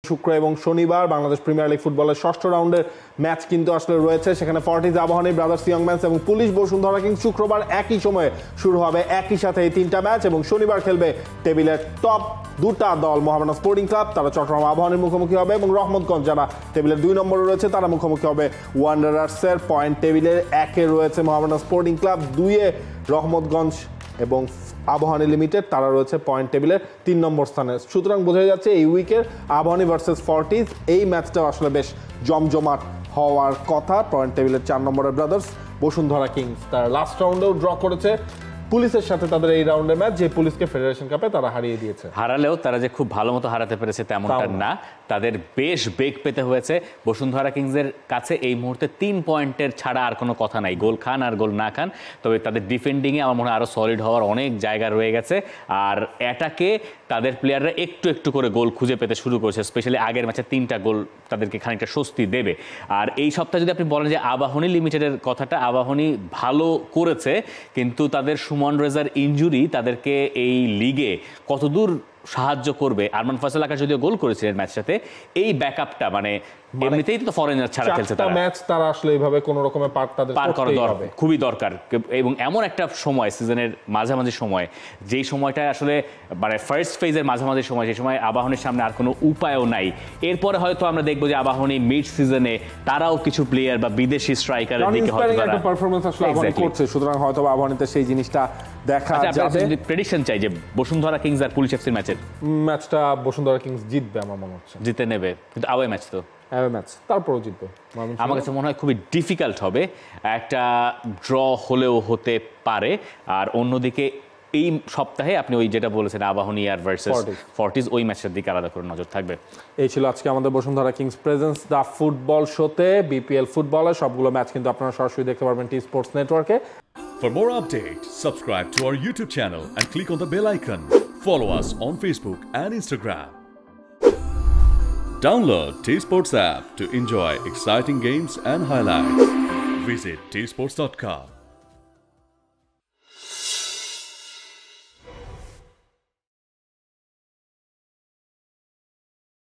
শুক্র এবং শনিবার বাংলাদেশ প্রিমিয়ার লিগ ফুটবলের ষষ্ঠ রাউন্ডের ম্যাচ কিন্তু আসলে রয়েছে। সেখানে Fortis Abahani, brothers young man's এবং পুলিশ বসুন্ধরা কিংস শুক্রবার একই সময়ে শুরু হবে। একই সাথে এই তিনটা ম্যাচ এবং শনিবার খেলবে টেবিলের টপ দুটা দল মোহামেডান স্পোর্টিং ক্লাব, তারা চট্টগ্রাম আবাহনীর মুখোমুখি হবে, এবং রহমতগঞ্জ যারা টেবিলের 2 নম্বরে রয়েছে তারা মুখোমুখি হবে ওয়ান্ডারার্সের। পয়েন্ট টেবিলের 1-এ রয়েছে মোহামেডান স্পোর্টিং ক্লাব, 2-এ রহমতগঞ্জ এবং আবাহনী লিমিটেড, তারা রয়েছে পয়েন্ট টেবিলের 3 নম্বর স্থানে। সুতরাং বোঝা যাচ্ছে এই উইকের আবাহনী ভার্সেস ফর্টিজ এই ম্যাচটাও আসলে বেশ জমজমাট হওয়ার কথা। পয়েন্ট টেবিলের 4 নম্বরের ব্রাদার্স বসুন্ধরা কিংস তারা লাস্ট রাউন্ডেও ড্র করেছে পুলিশের সাথে তাদের এই রাউন্ডের ম্যাচ, যে পুলিশকে ফেডারেশন কাপে তারা হারিয়ে দিয়েছে। হারালেও তারা যে খুব ভালো মতো হারাতে পেরেছে তেমনটা না, তাদের বেশ বেগ পেতে হয়েছে। বসুন্ধরা কিংসের কাছে এই মুহূর্তে 3 পয়েন্টের ছাড়া আর কোনো কথা নাই, গোল খান আর গোল না খান। তবে তাদের ডিফেন্ডিংয়ে আমার মনে হয় আরও সলিড হওয়ার অনেক জায়গা রয়ে গেছে। আর অ্যাটাকে তাদের প্লেয়াররা একটু একটু করে গোল খুঁজে পেতে শুরু করেছে, স্পেশালি আগের ম্যাচে 3টা গোল তাদেরকে খানিকটা স্বস্তি দেবে। আর এই সপ্তাহে যদি আপনি বলেন যে আবাহনী লিমিটেডের কথাটা, আবাহনী ভালো করেছে, কিন্তু তাদের সুমন রেজার ইনজুরি তাদেরকে এই লিগে কতদূর সাহায্য করবে। আরমান ফয়সাল আকাশ যদিও গোল করেছিলেন ম্যাচটাতে, এই ব্যাকআপটা মানে এমনিতেই তো ফরেনার ছাড়া খেলছে তারা, ম্যাচ তারা আসলে এইভাবে কোন রকমের পার করা দরকার, খুবই দরকার। এবং এমন একটা সময় সিজনের মাঝামাঝি সময়, যেই সময়টা আসলে মানে ফার্স্ট ফেজের মাঝামাঝি সময়, সেই সময় আবাহনীর সামনে আর কোনো উপায়ও নাই। এরপরে হয়তো আমরা দেখবো যে আবাহনী মিড সিজনে তারাও কিছু প্লেয়ার বা বিদেশি স্ট্রাইকারের দিকে হয়তো একটা পারফরম্যান্স আসলে আবাহনী করছে, সুতরাং হয়তো আবাহনীতে সেই জিনিসটা দেখা যাবে। প্রেডিকশন চাই যে বসুন্ধরা কিংস আর পুলিশ এফসির ম্যাচটা বসুন্ধরা কিংস জিতবে আমার মনে হচ্ছে, জিতে নেবে, কিন্তু আওয়ে ম্যাচ তো ম্যাচ তারপরও জিতবে আমার কাছে মনে হয় খুবই ডিফিকাল্ট হবে, একটা ড্র হলেও হতে পারে। আর অন্যদিকে এই সপ্তাহে আপনি ওই যেটা বলেছেন আবাহনী আর ভার্সেস ফর্টিজ, ওই ম্যাচের দিকে আলাদা করে নজর থাকবে। এই ছিল আজকে আমাদের Bashundhara Kings presents the football শোতে। বিপিএল ফুটবলের সবগুলো ম্যাচ কিন্তু আপনারা সরাসরি দেখতে পারবেন টি স্পোর্টস নেটওয়ার্কে। For more updates, subscribe to our YouTube channel and click on the bell icon. Follow us on Facebook and Instagram. Download T-Sports app to enjoy exciting games and highlights. Visit tsports.com.